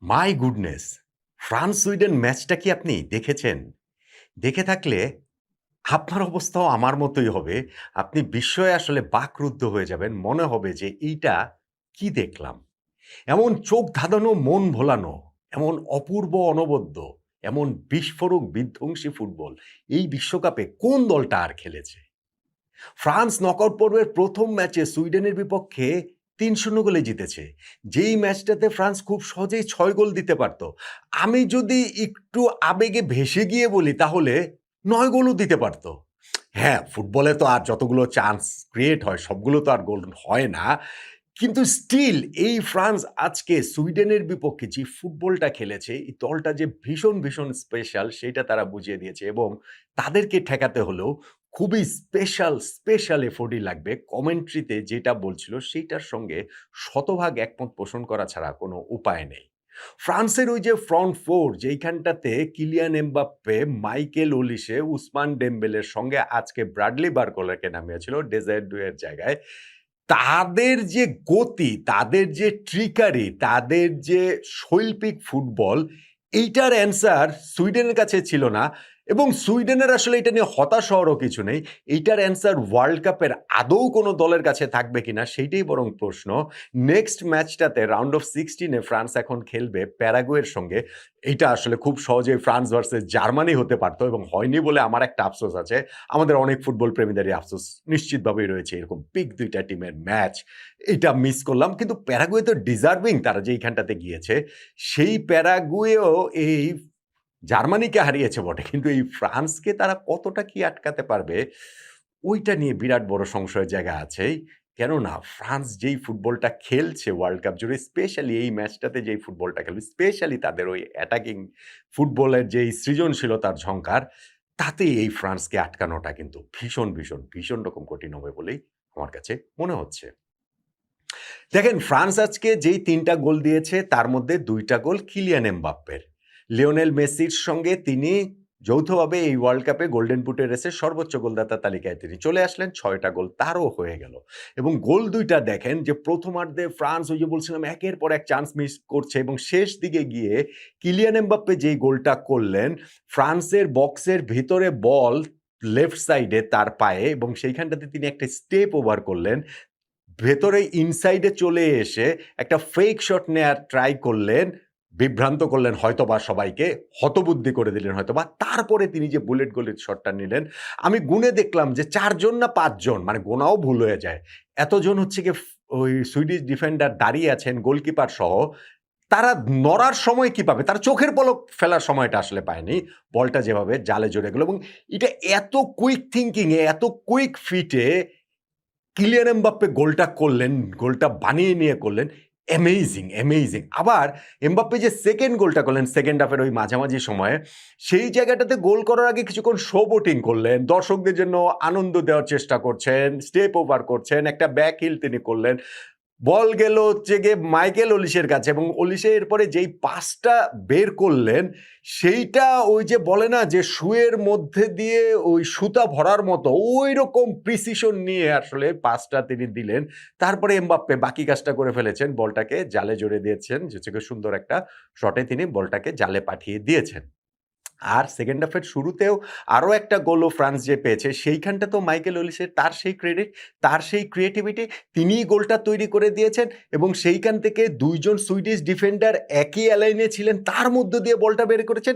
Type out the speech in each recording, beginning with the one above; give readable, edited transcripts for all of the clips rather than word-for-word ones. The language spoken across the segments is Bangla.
My goodness! ফ্রান্স-সুইডেন ম্যাচটা কি আপনি দেখেছেন? দেখে থাকলে আপনার অবস্থাও আমার মতোই হবে। আপনি বিস্ময়ে আসলে বাকরুদ্ধ হয়ে যাবেন। মনে হবে যে এইটা কি দেখলাম? এমন চোখ ধাঁধানো, মন ভোলানো, এমন অপূর্ব অনবদ্য, এমন বিস্ফোরক বিধ্বংসী ফুটবল এই বিশ্বকাপে কোন দলটা আর খেলেছে? ফ্রান্স নকআউট পর্বের প্রথম ম্যাচে সুইডেনের বিপক্ষে ৩-০ গোলে জিতেছে। যেই ম্যাচটাতে ফ্রান্স খুব সহজেই ৬ গোল দিতে পারত। আমি যদি একটু আবেগে ভেসে গিয়ে বলি তাহলে ৯ গোলও দিতে পারত। হ্যাঁ, ফুটবলে তো আর যতগুলো চান্স ক্রিয়েট হয় সবগুলো তো আর গোল হয় না। কিন্তু স্টিল এই ফ্রান্স আজকে সুইডেনের বিপক্ষে যে ফুটবলটা খেলেছে, এই দলটা যে ভীষণ স্পেশাল সেইটা তারা বুঝিয়ে দিয়েছে এবং তাদেরকে ঠেকাতে হলেও খুবই স্পেশাল এফোর্টই লাগবে। কমেন্ট্রিতে যেটা বলছিল সেইটার সঙ্গে শতভাগ একমত পোষণ করা ছাড়া কোনো উপায় নেই। ফ্রান্সের ওই যে ফ্রন্ট ফোর যেইখানটাতে Kylian Mbappe, Michael Olise, Ousmane ডেম্বেলের সঙ্গে আজকে ব্রাডলি বারকোলাকে নামিয়েছিল ডেজায়ার ডুয়ের জায়গায়। তাদের যে গতি, তাদের যে ট্রিকারি, তাদের যে শৈল্পিক ফুটবল, এইটার অ্যান্সার সুইডেনের কাছে ছিল না এবং সুইডেনের আসলে এটা নিয়ে হতাশ হওয়ারও কিছু নেই। এইটার অ্যান্সার ওয়ার্ল্ড কাপের আদৌ কোনো দলের কাছে থাকবে কিনা সেইটাই বরং প্রশ্ন। নেক্সট ম্যাচটাতে রাউন্ড অফ 16 এ ফ্রান্স এখন খেলবে প্যারাগুয়ের সঙ্গে। এইটা আসলে খুব সহজেই ফ্রান্স ভার্সেস জার্মানি হতে পারত এবং হয়নি বলে আমার একটা আফসোস আছে। আমাদের অনেক ফুটবল প্রেমীদেরই আফসোস নিশ্চিতভাবেই রয়েছে এরকম বিগ ২ টা টিমের ম্যাচ। এটা মিস করলাম। কিন্তু প্যারাগুয়ে তো ডিজার্ভিং তারা যে এইখানটাতে গিয়েছে। সেই প্যারাগুয়েও এই জার্মানিকে হারিয়েছে বটে। কিন্তু এই ফ্রান্সকে তারা কতটা কি আটকাতে পারবে, ওইটা নিয়ে বিরাট বড় সংশয়ের জায়গা আছেই। কেননা ফ্রান্স যেই ফুটবলটা খেলছে ওয়ার্ল্ড কাপ জুড়ে স্পেশালি এই ম্যাচটাতে যেই ফুটবলটা খেলবে, স্পেশালি তাদের ওই অ্যাটাকিং ফুটবলের যেই সৃজনশীলতার ঝঙ্কার, তাতে এই ফ্রান্সকে আটকানোটা কিন্তু ভীষণ রকম কঠিন হবে বলেই আমার কাছে মনে হচ্ছে। দেখেন ফ্রান্স আজকে যেই ৩ টা গোল দিয়েছে তার মধ্যে ২ টা গোল কিলিয়ান এমবাপ্পের। লিওনেল মেসির সঙ্গে তিনি যৌথভাবে এই ওয়ার্ল্ড কাপে গোল্ডেন বুটের রেসে সর্বোচ্চ গোলদাতার তালিকায় তিনি চলে আসলেন। ৬ টা গোল তারও হয়ে গেল। এবং গোল ২ টা দেখেন যে প্রথমার্ধে ফ্রান্স ওই যে বলছিলাম একের পর এক চান্স মিস করছে এবং শেষ দিকে গিয়ে কিলিয়ান এমবাপ্পে যেই গোলটা করলেন, ফ্রান্সের বক্সের ভিতরে বল লেফট সাইডে তার পায়ে এবং সেইখানটাতে তিনি একটা স্টেপ ওভার করলেন। ভেতরে ইনসাইডে চলে এসে একটা ফেক শট নেয়ার ট্রাই করলেন, বিভ্রান্ত করলেন হয়তোবা সবাইকে, হতবুদ্ধি করে দিলেন হয়তোবা। তারপরে তিনি যে বুলেট গোলের শটটা নিলেন, আমি গুনে দেখলাম যে ৪ জন না ৫ জন মানে গোনাও ভুল হয়ে যায়। এতজন হচ্ছে গিয়ে ওই সুইডিশ ডিফেন্ডার দাঁড়িয়ে আছেন গোলকিপার সহ। তারা নড়ার সময় কি পাবে? তারা চোখের পলক ফেলার সময়টা আসলে পায়নি। বলটা যেভাবে জালে জড়ে গেল এবং এটা এত কুইক থিংকিং এ, এত কুইক ফিট এ কিলিয়ান এমবাপ্পে গোলটা করলেন, গোলটা বানিয়ে নিয়ে করলেন। অ্যামেজিং! আবার এমবাপ্পে যে সেকেন্ড গোলটা করলেন সেকেন্ড হাফের ওই মাঝামাঝি সময়ে, সেই জায়গাটাতে গোল করার আগে কিছুক্ষণ শো বোটিং করলেন। দর্শকদের জন্য আনন্দ দেওয়ার চেষ্টা করছেন, স্টেপ ওভার করছেন, একটা ব্যাক হিল তিনি করলেন। বল গেল হচ্ছে গিয়ে মাইকেল ওলিসের কাছে এবং ওলিসে এরপরে যেই পাসটা বের করলেন, সেইটা ওই যে বলে না যে সুঁয়ের মধ্যে দিয়ে ওই সুতা ভরার মতো ঐরকম প্রিসিশন নিয়ে আসলে পাসটা তিনি দিলেন। তারপরে এমবাপ্পে বাকি কাজটা করে ফেলেছেন। বলটাকে জালে জড়িয়ে দিয়েছেন। হচ্ছে গিয়ে সুন্দর একটা শটে তিনি বলটাকে জালে পাঠিয়ে দিয়েছেন। আর সেকেন্ড হাফের শুরুতেও আরো একটা গোলও ফ্রান্স যে পেয়েছে সেইখানটাতেও মাইকেল ওলিসের তার সেই ক্রেডিট, তার সেই ক্রিয়েটিভিটি তিনিই গোলটা তৈরি করে দিয়েছেন এবং সেইখান থেকে ২ জন সুইডিশ ডিফেন্ডার একই অ্যালাইনে ছিলেন তার মধ্য দিয়ে বলটা বের করেছেন,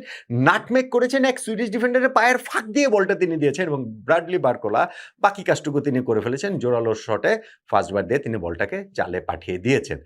নাটমেক করেছেন এক সুইডিশ ডিফেন্ডারের পায়ের ফাঁক দিয়ে বলটা তিনি দিয়েছেন এবং ব্রাডলি বারকোলা বাকি কাজটুকু তিনি করে ফেলেছেন জোরালো শটে ফার্স্ট বার দিয়ে তিনি বলটাকে জালে পাঠিয়ে দিয়েছেন।